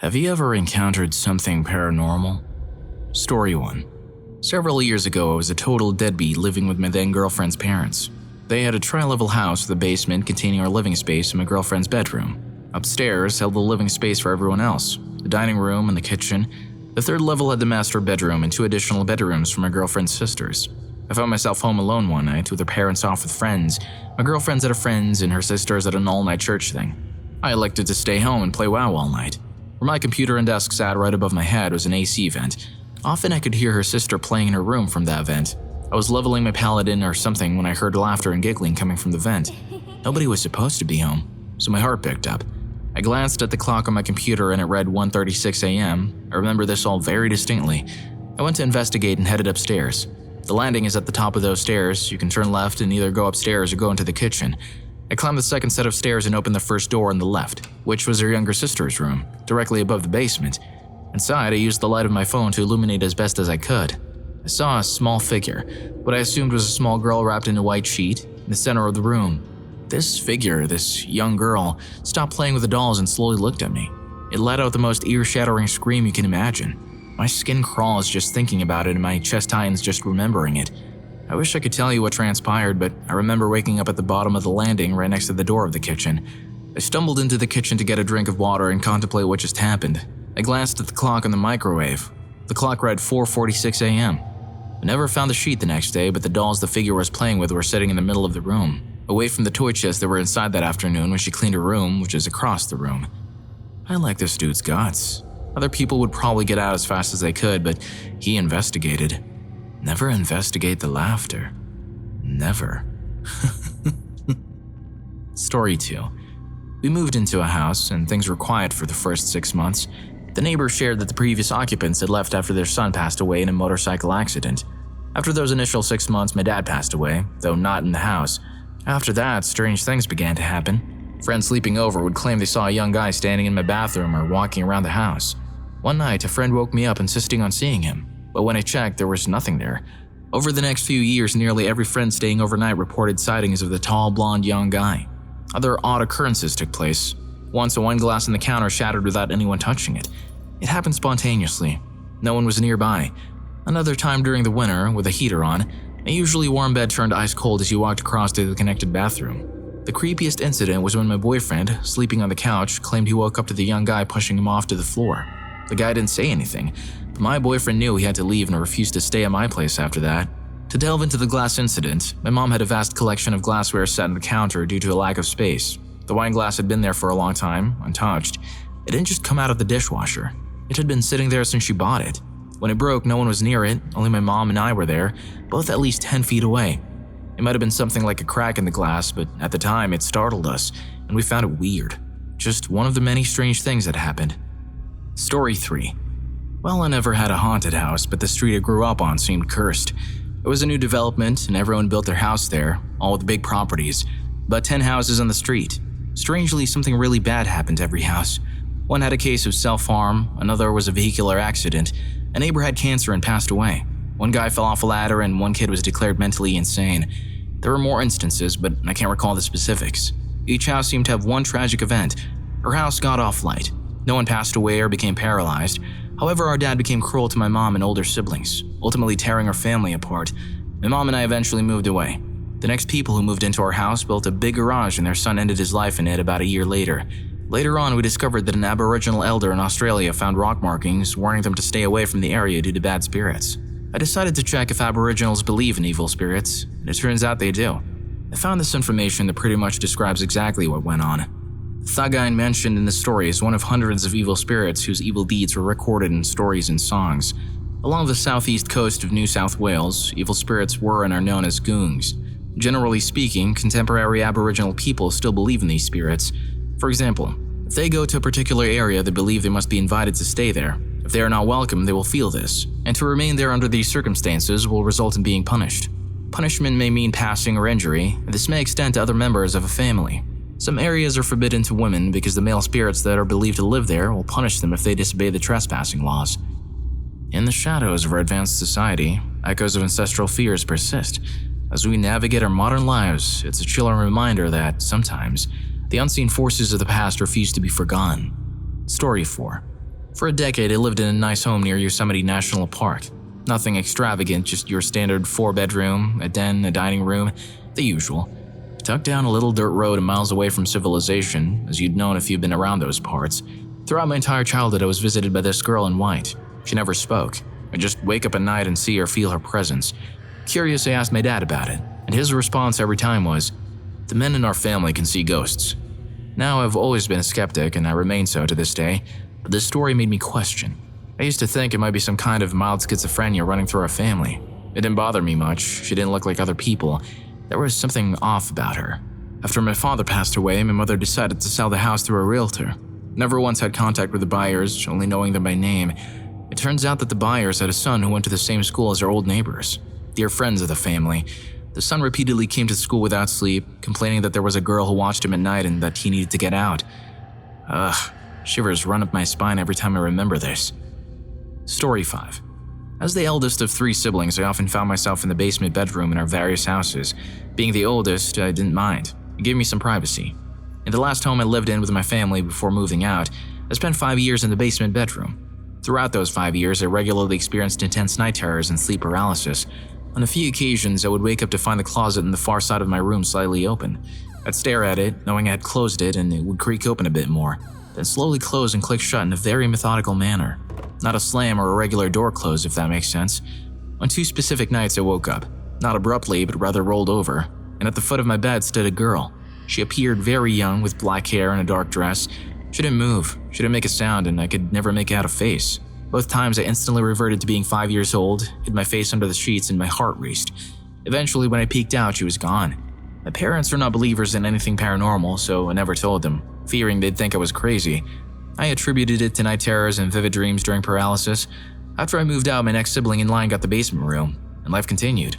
Have you ever encountered something paranormal? Story 1. Several years ago, I was a total deadbeat living with my then-girlfriend's parents. They had a tri-level house with a basement containing our living space and my girlfriend's bedroom. Upstairs held the living space for everyone else, the dining room and the kitchen. The third level had the master bedroom and 2 additional bedrooms for my girlfriend's sisters. I found myself home alone one night with her parents off with friends, my girlfriend's at a friend's and her sister's at an all-night church thing. I elected to stay home and play WoW all night. Where my computer and desk sat right above my head was an AC vent. Often I could hear her sister playing in her room from that vent. I was leveling my paladin or something when I heard laughter and giggling coming from the vent. Nobody was supposed to be home, so my heart picked up. I glanced at the clock on my computer and it read 1:36 a.m. I remember this all very distinctly. I went to investigate and headed upstairs. The landing is at the top of those stairs. You can turn left and either go upstairs or go into the kitchen. I climbed the second set of stairs and opened the first door on the left, which was her younger sister's room, directly above the basement. Inside, I used the light of my phone to illuminate as best as I could. I saw a small figure, what I assumed was a small girl wrapped in a white sheet, in the center of the room. This figure, this young girl, stopped playing with the dolls and slowly looked at me. It let out the most ear-shattering scream you can imagine. My skin crawls just thinking about it and my chest tightens just remembering it. I wish I could tell you what transpired, but I remember waking up at the bottom of the landing right next to the door of the kitchen. I stumbled into the kitchen to get a drink of water and contemplate what just happened. I glanced at the clock on the microwave. The clock read 4:46 a.m. I never found the sheet the next day, but the dolls the figure was playing with were sitting in the middle of the room, away from the toy chests that were inside that afternoon when she cleaned her room, which is across the room. I like this dude's guts. Other people would probably get out as fast as they could, but he investigated. Never investigate the laughter. Never. Story 2. We moved into a house and things were quiet for the first 6 months. The neighbors shared that the previous occupants had left after their son passed away in a motorcycle accident. After those initial 6 months, my dad passed away, though not in the house. After that, strange things began to happen. Friends sleeping over would claim they saw a young guy standing in my bathroom or walking around the house. One night, a friend woke me up insisting on seeing him. But when I checked, there was nothing there. Over the next few years, nearly every friend staying overnight reported sightings of the tall, blonde young guy. Other odd occurrences took place. Once, a wine glass on the counter shattered without anyone touching it. It happened spontaneously. No one was nearby. Another time during the winter, with a heater on, a usually warm bed turned ice cold as you walked across to the connected bathroom. The creepiest incident was when my boyfriend, sleeping on the couch, claimed he woke up to the young guy pushing him off to the floor. The guy didn't say anything, but my boyfriend knew he had to leave and refused to stay at my place after that. To delve into the glass incident, my mom had a vast collection of glassware set on the counter due to a lack of space. The wine glass had been there for a long time, untouched. It didn't just come out of the dishwasher. It had been sitting there since she bought it. When it broke, no one was near it, only my mom and I were there, both at least 10 feet away. It might have been something like a crack in the glass, but at the time it startled us, and we found it weird. Just one of the many strange things that happened. Story 3. Well, I never had a haunted house, but the street I grew up on seemed cursed. It was a new development, and everyone built their house there, all with big properties. About 10 houses on the street. Strangely, something really bad happened to every house. One had a case of self-harm, another was a vehicular accident, a neighbor had cancer and passed away. One guy fell off a ladder and one kid was declared mentally insane. There were more instances, but I can't recall the specifics. Each house seemed to have one tragic event. Her house got off light. No one passed away or became paralyzed. However, our dad became cruel to my mom and older siblings, ultimately tearing our family apart. My mom and I eventually moved away. The next people who moved into our house built a big garage and their son ended his life in it about a year later. Later on, we discovered that an Aboriginal elder in Australia found rock markings warning them to stay away from the area due to bad spirits. I decided to check if Aboriginals believe in evil spirits, and it turns out they do. I found this information that pretty much describes exactly what went on. Thugine mentioned in the story is one of hundreds of evil spirits whose evil deeds were recorded in stories and songs. Along the southeast coast of New South Wales, evil spirits were and are known as goongs. Generally speaking, contemporary Aboriginal people still believe in these spirits. For example, if they go to a particular area, they believe they must be invited to stay there. If they are not welcome, they will feel this, and to remain there under these circumstances will result in being punished. Punishment may mean passing or injury, and this may extend to other members of a family. Some areas are forbidden to women because the male spirits that are believed to live there will punish them if they disobey the trespassing laws. In the shadows of our advanced society, echoes of ancestral fears persist. As we navigate our modern lives, it's a chilling reminder that, sometimes, the unseen forces of the past refuse to be forgotten. Story 4. For a decade, I lived in a nice home near Yosemite National Park. Nothing extravagant, just your standard 4-bedroom, a den, a dining room, the usual. Tucked down a little dirt road miles away from civilization, as you'd known if you'd been around those parts. Throughout my entire childhood, I was visited by this girl in white. She never spoke. I'd just wake up at night and see or feel her presence. Curious, I asked my dad about it, and his response every time was, "The men in our family can see ghosts." Now, I've always been a skeptic, and I remain so to this day, but this story made me question. I used to think it might be some kind of mild schizophrenia running through our family. It didn't bother me much. She didn't look like other people. There was something off about her. After my father passed away, my mother decided to sell the house through a realtor. Never once had contact with the buyers, only knowing them by name. It turns out that the buyers had a son who went to the same school as their old neighbors, dear friends of the family. The son repeatedly came to school without sleep, complaining that there was a girl who watched him at night and that he needed to get out. Shivers run up my spine every time I remember this. Story 5. As the eldest of 3 siblings, I often found myself in the basement bedroom in our various houses. Being the oldest, I didn't mind. It gave me some privacy. In the last home I lived in with my family before moving out, I spent 5 years in the basement bedroom. Throughout those 5 years, I regularly experienced intense night terrors and sleep paralysis. On a few occasions, I would wake up to find the closet in the far side of my room slightly open. I'd stare at it, knowing I had closed it, and it would creak open a bit more, then slowly close and click shut in a very methodical manner. Not a slam or a regular door close, if that makes sense. On 2 specific nights, I woke up, not abruptly, but rather rolled over, and at the foot of my bed stood a girl. She appeared very young with black hair and a dark dress. She didn't move, she didn't make a sound, and I could never make out a face. Both times I instantly reverted to being 5 years old, hid my face under the sheets, and my heart raced. Eventually, when I peeked out, she was gone. My parents are not believers in anything paranormal, so I never told them, fearing they'd think I was crazy. I attributed it to night terrors and vivid dreams during paralysis. After I moved out, my next sibling in line got the basement room, and life continued.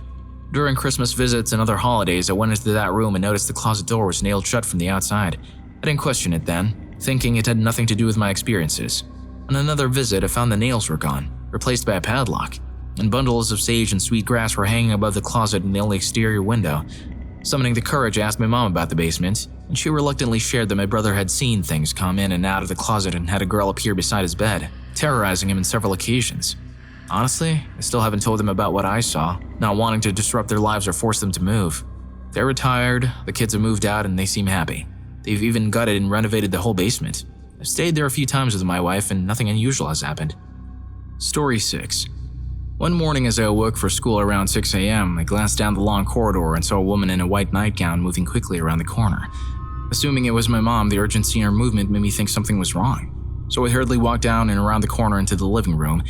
During Christmas visits and other holidays, I went into that room and noticed the closet door was nailed shut from the outside. I didn't question it then, thinking it had nothing to do with my experiences. On another visit, I found the nails were gone, replaced by a padlock, and bundles of sage and sweet grass were hanging above the closet in the only exterior window. Summoning the courage, I asked my mom about the basement, and she reluctantly shared that my brother had seen things come in and out of the closet and had a girl appear beside his bed, terrorizing him on several occasions. Honestly, I still haven't told them about what I saw, not wanting to disrupt their lives or force them to move. They're retired, the kids have moved out, and they seem happy. They've even gutted and renovated the whole basement. I've stayed there a few times with my wife, and nothing unusual has happened. Story 6. One morning as I awoke for school around 6 a.m., I glanced down the long corridor and saw a woman in a white nightgown moving quickly around the corner. Assuming it was my mom, the urgency in her movement made me think something was wrong. So I hurriedly walked down and around the corner into the living room.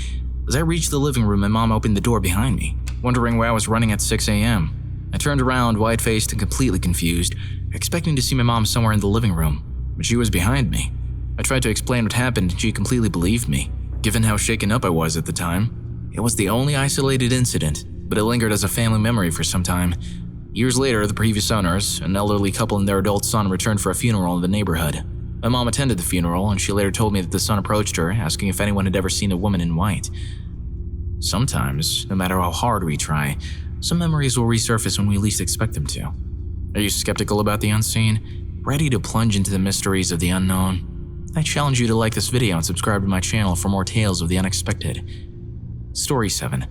As I reached the living room, my mom opened the door behind me, wondering why I was running at 6 a.m. I turned around, white-faced and completely confused, expecting to see my mom somewhere in the living room, but she was behind me. I tried to explain what happened and she completely believed me, given how shaken up I was at the time. It was the only isolated incident, but it lingered as a family memory for some time. Years later, the previous owners, an elderly couple and their adult son, returned for a funeral in the neighborhood. My mom attended the funeral, and she later told me that the son approached her, asking if anyone had ever seen a woman in white. Sometimes, no matter how hard we try, some memories will resurface when we least expect them to. Are you skeptical about the unseen? Ready to plunge into the mysteries of the unknown? I challenge you to like this video and subscribe to my channel for more tales of the unexpected. Story 7.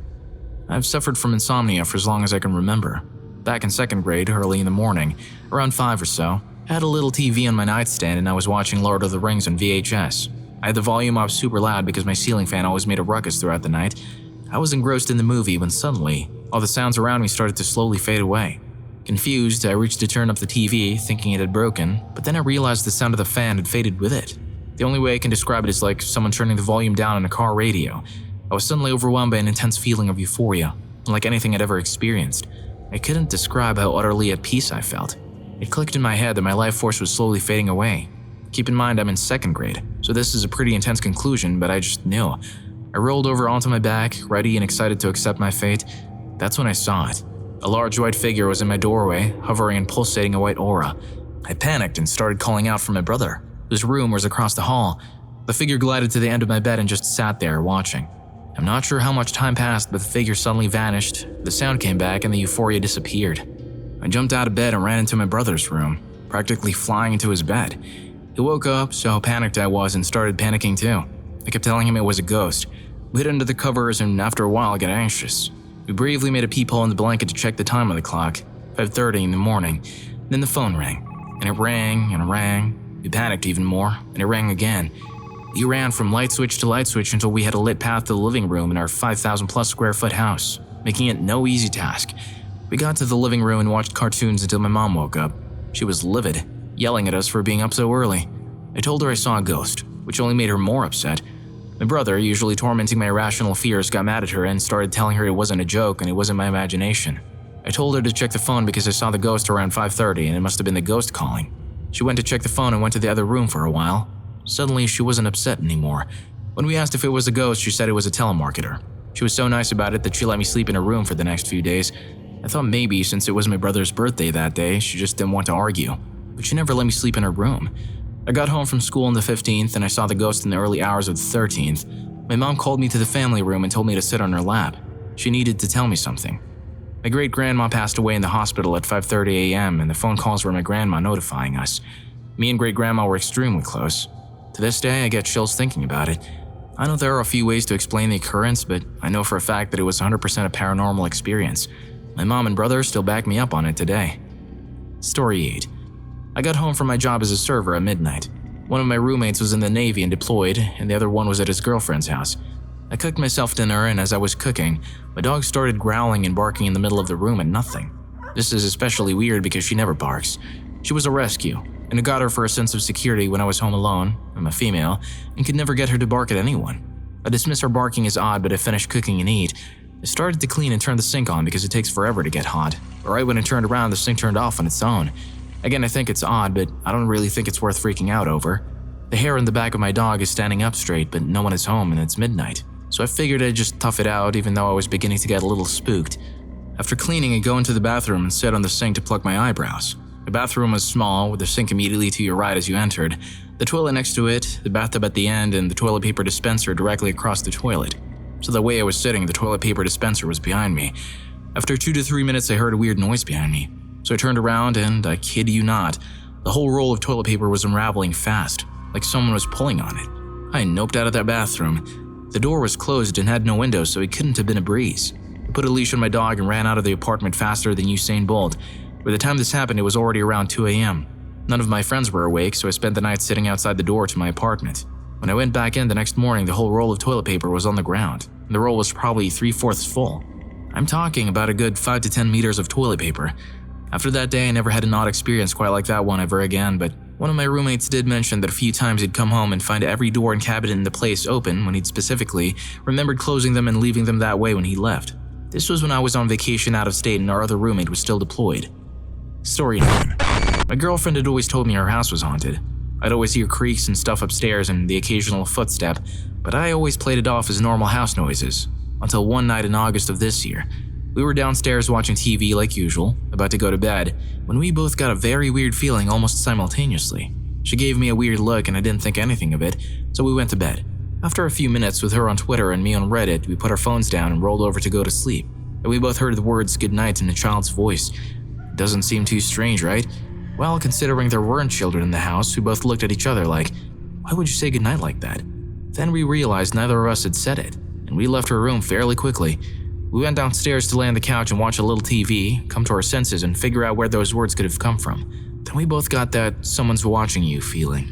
I've suffered from insomnia for as long as I can remember. Back in 2nd grade, early in the morning, around 5 or so, I had a little TV on my nightstand and I was watching Lord of the Rings on VHS. I had the volume up super loud because my ceiling fan always made a ruckus throughout the night. I was engrossed in the movie when suddenly, all the sounds around me started to slowly fade away. Confused, I reached to turn up the TV, thinking it had broken, but then I realized the sound of the fan had faded with it. The only way I can describe it is like someone turning the volume down on a car radio. I was suddenly overwhelmed by an intense feeling of euphoria, unlike anything I'd ever experienced. I couldn't describe how utterly at peace I felt. It clicked in my head that my life force was slowly fading away. Keep in mind I'm in 2nd grade, so this is a pretty intense conclusion, but I just knew. I rolled over onto my back, ready and excited to accept my fate. That's when I saw it. A large white figure was in my doorway, hovering and pulsating a white aura. I panicked and started calling out for my brother, whose room was across the hall. The figure glided to the end of my bed and just sat there, watching. I'm not sure how much time passed, but the figure suddenly vanished, the sound came back, and the euphoria disappeared. I jumped out of bed and ran into my brother's room, practically flying into his bed. He woke up, so panicked I was, and started panicking too. I kept telling him it was a ghost. We hid under the covers and after a while I got anxious. We bravely made a peephole in the blanket to check the time on the clock, 5:30 in the morning. Then the phone rang, and it rang and it rang. We panicked even more, and it rang again. We ran from light switch to light switch until we had a lit path to the living room in our 5,000 plus square foot house, making it no easy task. We got to the living room and watched cartoons until my mom woke up. She was livid, yelling at us for being up so early. I told her I saw a ghost, which only made her more upset. My brother, usually tormenting my irrational fears, got mad at her and started telling her it wasn't a joke and it wasn't my imagination. I told her to check the phone because I saw the ghost around 5:30 and it must have been the ghost calling. She went to check the phone and went to the other room for a while. Suddenly, she wasn't upset anymore. When we asked if it was a ghost, she said it was a telemarketer. She was so nice about it that she let me sleep in her room for the next few days. I thought maybe since it was my brother's birthday that day, she just didn't want to argue. But she never let me sleep in her room. I got home from school on the 15th and I saw the ghost in the early hours of the 13th. My mom called me to the family room and told me to sit on her lap. She needed to tell me something. My great-grandma passed away in the hospital at 5:30 a.m. and the phone calls were my grandma notifying us. Me and great-grandma were extremely close. To this day, I get chills thinking about it. I know there are a few ways to explain the occurrence, but I know for a fact that it was 100% a paranormal experience. My mom and brother still back me up on it today. Story 8. I got home from my job as a server at midnight. One of my roommates was in the Navy and deployed, and the other one was at his girlfriend's house. I cooked myself dinner, and as I was cooking, my dog started growling and barking in the middle of the room at nothing. This is especially weird because she never barks. She was a rescue, and it got her for a sense of security when I was home alone. I'm a female, and could never get her to bark at anyone. I dismiss her barking as odd, but I finished cooking and ate. I started to clean and turn the sink on because it takes forever to get hot. But right when I turned around, the sink turned off on its own. Again, I think it's odd, but I don't really think it's worth freaking out over. The hair on the back of my dog is standing up straight, but no one is home and it's midnight. So I figured I'd just tough it out even though I was beginning to get a little spooked. After cleaning, I go into the bathroom and sit on the sink to pluck my eyebrows. The bathroom was small, with the sink immediately to your right as you entered, the toilet next to it, the bathtub at the end, and the toilet paper dispenser directly across the toilet. So the way I was sitting, the toilet paper dispenser was behind me. After 2 to 3 minutes, I heard a weird noise behind me. So I turned around and, I kid you not, the whole roll of toilet paper was unraveling fast, like someone was pulling on it. I noped out of that bathroom. The door was closed and had no windows, so it couldn't have been a breeze. I put a leash on my dog and ran out of the apartment faster than Usain Bolt. By the time this happened, it was already around 2 a.m. None of my friends were awake, so I spent the night sitting outside the door to my apartment. When I went back in the next morning, the whole roll of toilet paper was on the ground, and the roll was probably 3/4 full. I'm talking about a good 5 to 10 meters of toilet paper. After that day, I never had an odd experience quite like that one ever again, but one of my roommates did mention that a few times he'd come home and find every door and cabinet in the place open when he'd specifically remembered closing them and leaving them that way when he left. This was when I was on vacation out of state and our other roommate was still deployed. Story 9. My girlfriend had always told me our house was haunted. I'd always hear creaks and stuff upstairs and the occasional footstep, but I always played it off as normal house noises. Until one night in August of this year. We were downstairs watching TV like usual, about to go to bed, when we both got a very weird feeling almost simultaneously. She gave me a weird look and I didn't think anything of it, so we went to bed. After a few minutes with her on Twitter and me on Reddit, we put our phones down and rolled over to go to sleep. And we both heard the words goodnight in a child's voice. It doesn't seem too strange, right? Well, considering there weren't children in the house, we both looked at each other like, why would you say goodnight like that? Then we realized neither of us had said it, and we left her room fairly quickly. We went downstairs to lay on the couch and watch a little TV, come to our senses and figure out where those words could have come from. Then we both got that someone's watching you feeling.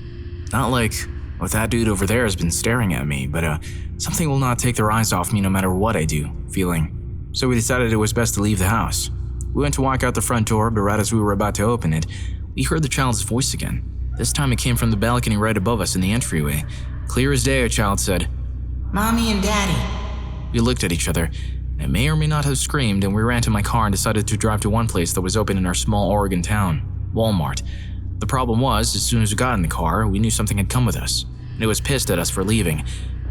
Not like, oh, that dude over there has been staring at me, but something will not take their eyes off me no matter what I do feeling. So we decided it was best to leave the house. We went to walk out the front door, but right as we were about to open it, we heard the child's voice again. This time it came from the balcony right above us in the entryway. Clear as day, a child said, "Mommy and Daddy." We looked at each other. I may or may not have screamed, and we ran to my car and decided to drive to one place that was open in our small Oregon town, Walmart. The problem was, as soon as we got in the car, we knew something had come with us, and it was pissed at us for leaving.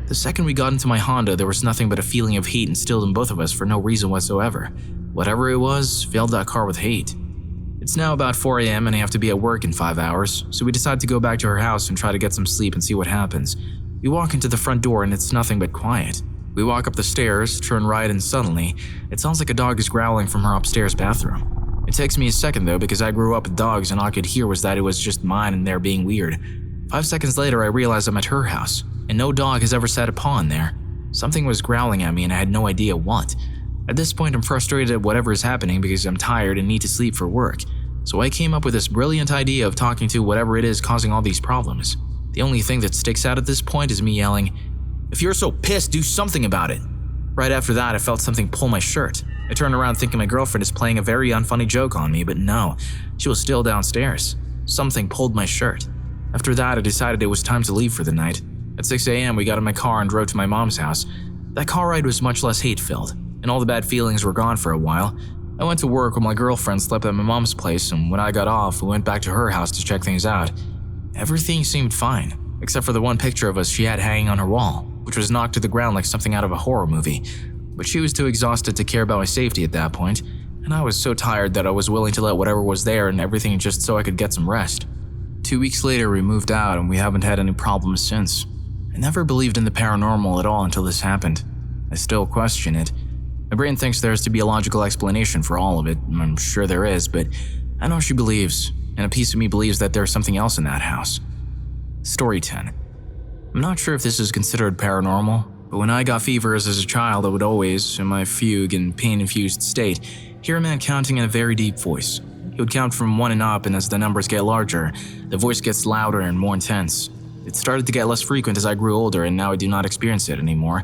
The second we got into my Honda, there was nothing but a feeling of hate instilled in both of us for no reason whatsoever. Whatever it was, filled that car with hate. It's now about 4 a.m. and I have to be at work in 5 hours, so we decide to go back to her house and try to get some sleep and see what happens. We walk into the front door and it's nothing but quiet. We walk up the stairs, turn right, and suddenly, it sounds like a dog is growling from her upstairs bathroom. It takes me a second though because I grew up with dogs and all I could hear was that it was just mine and they're being weird. 5 seconds later, I realize I'm at her house. and no dog has ever set a paw in there. Something was growling at me and I had no idea what. At this point, I'm frustrated at whatever is happening because I'm tired and need to sleep for work. So I came up with this brilliant idea of talking to whatever it is causing all these problems. The only thing that sticks out at this point is me yelling, "If you're so pissed, do something about it." Right after that, I felt something pull my shirt. I turned around thinking my girlfriend is playing a very unfunny joke on me, but no, she was still downstairs. Something pulled my shirt. After that, I decided it was time to leave for the night. At 6 a.m., we got in my car and drove to my mom's house. That car ride was much less hate-filled, and all the bad feelings were gone for a while. I went to work while my girlfriend slept at my mom's place, and when I got off, we went back to her house to check things out. Everything seemed fine, except for the one picture of us she had hanging on her wall, which was knocked to the ground like something out of a horror movie. But she was too exhausted to care about my safety at that point, and I was so tired that I was willing to let whatever was there and everything just so I could get some rest. 2 weeks later, we moved out and we haven't had any problems since. I never believed in the paranormal at all until this happened. I still question it. My brain thinks there has to be a logical explanation for all of it. I'm sure there is, but I know she believes, and a piece of me believes that there's something else in that house. Story 10. I'm not sure if this is considered paranormal, but when I got fevers as a child, I would always, in my fugue and pain-infused state, hear a man counting in a very deep voice. He would count from 1 and up, and as the numbers get larger, the voice gets louder and more intense. It started to get less frequent as I grew older, and now I do not experience it anymore.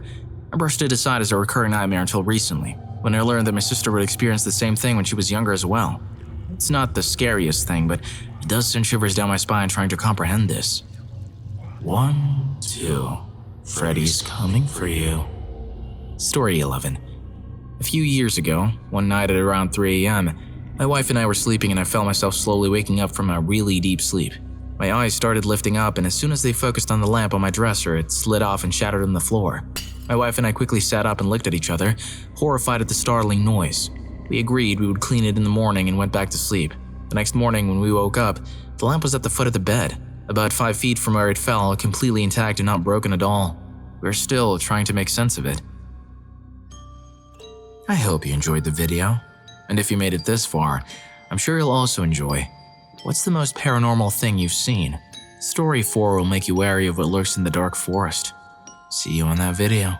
I brushed it aside as a recurring nightmare until recently, when I learned that my sister would experience the same thing when she was younger as well. It's not the scariest thing, but it does send shivers down my spine trying to comprehend this. 1, 2, Freddy's coming for you. Story 11. A few years ago, one night at around 3 a.m., my wife and I were sleeping and I felt myself slowly waking up from a really deep sleep. My eyes started lifting up, and as soon as they focused on the lamp on my dresser, it slid off and shattered on the floor. My wife and I quickly sat up and looked at each other, horrified at the startling noise. We agreed we would clean it in the morning and went back to sleep. The next morning when we woke up, the lamp was at the foot of the bed, about 5 feet from where it fell, completely intact and not broken at all. We were still trying to make sense of it. I hope you enjoyed the video, and if you made it this far, I'm sure you'll also enjoy. What's the most paranormal thing you've seen? Story 4 will make you wary of what lurks in the dark forest. See you on that video.